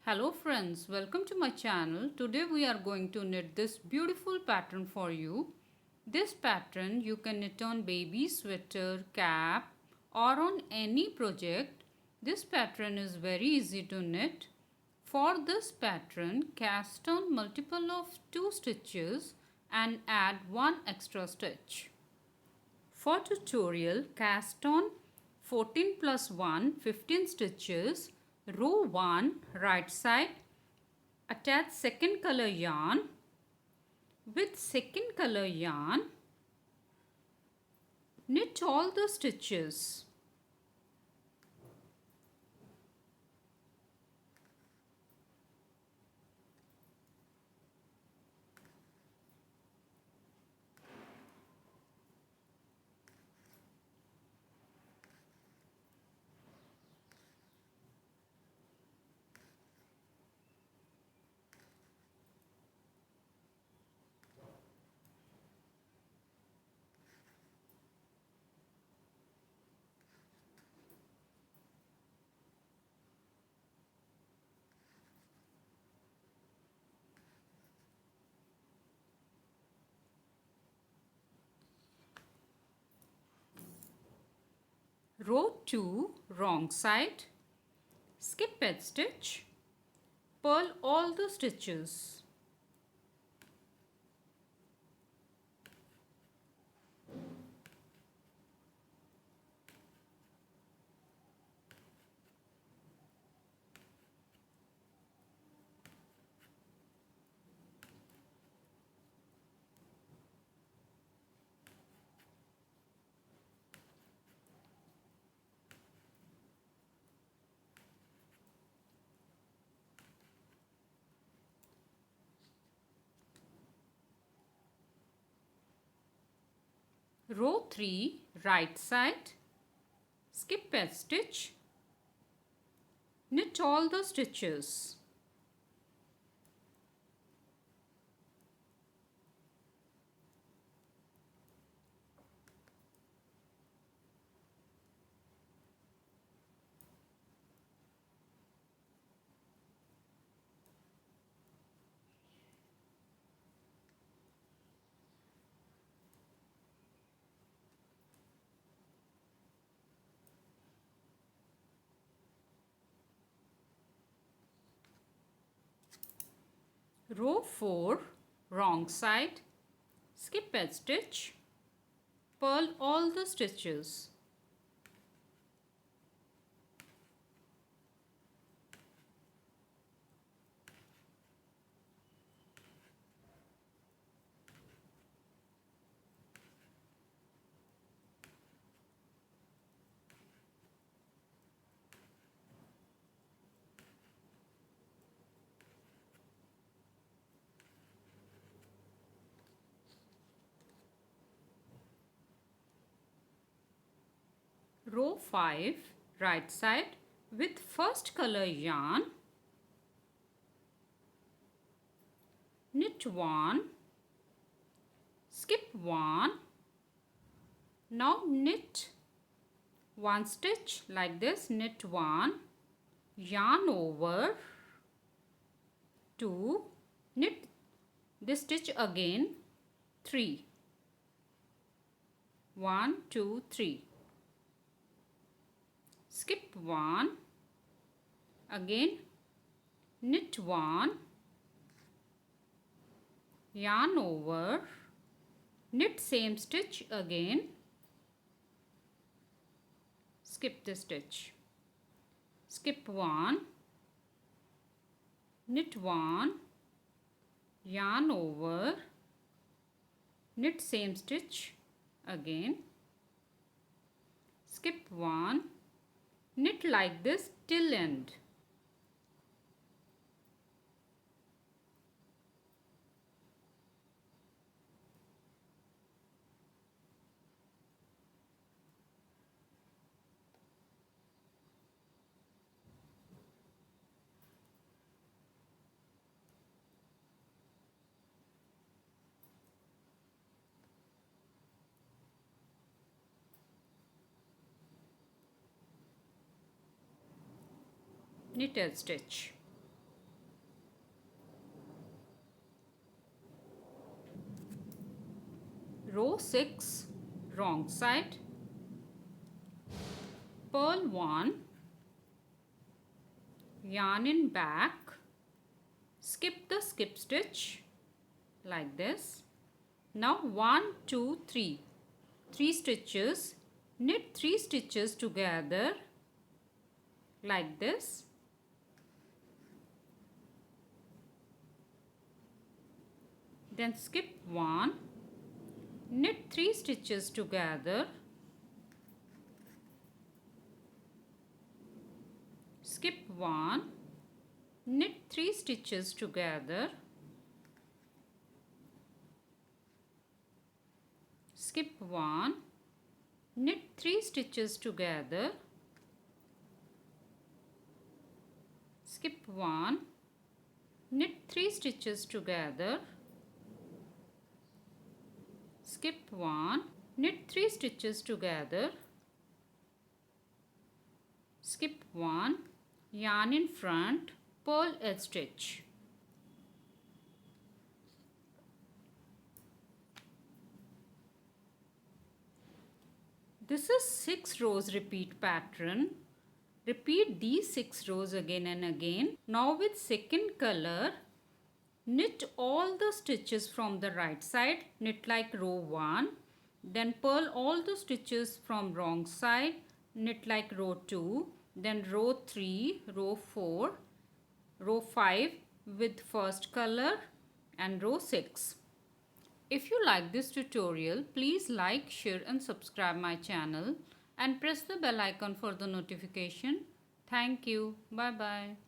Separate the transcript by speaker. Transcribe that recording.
Speaker 1: Hello friends, welcome to my channel. Today we are going to knit this beautiful pattern for you. This pattern you can knit on baby sweater, cap or on any project. This pattern is very easy to knit. For this pattern, cast on multiple of 2 stitches and add 1 extra stitch. For tutorial, cast on 14 plus 1, 15 stitches, row 1, right side, attach second color yarn. With second color yarn, knit all the stitches. Row 2, wrong side, skip edge stitch, purl all the stitches. Row 3, right side, skip edge stitch, knit all the stitches. Row 4, wrong side, skip edge stitch, purl all the stitches. Row 5, right side, with first color yarn, knit 1, skip 1, now knit 1 stitch like this, knit 1, yarn over 2, knit this stitch again, 3, 1, 2, 3, skip 1, again knit 1, yarn over, knit same stitch again, skip this stitch, skip 1, knit 1, yarn over, knit same stitch again, skip 1, knit like this till end. Knit edge stitch. row 6, wrong side, purl 1, yarn in back, skip the skip stitch like this. Now 1, 2, 3, 3 stitches, knit 3 stitches together like this. Then skip 1, knit 3 stitches together, skip 1, knit 3 stitches together, skip 1, knit 3 stitches together, skip 1, knit 3 stitches together, skip 1, knit 3 stitches together, skip 1, yarn in front, purl edge stitch. This is 6 rows repeat pattern. Repeat these 6 rows again and again. Now with second color, knit all the stitches from the right side, knit like row 1, then purl all the stitches from wrong side, knit like row 2, then row 3, row 4, row 5 with first color and row 6. If you like this tutorial, please like, share and subscribe my channel and press the bell icon for the notification. Thank you. Bye bye.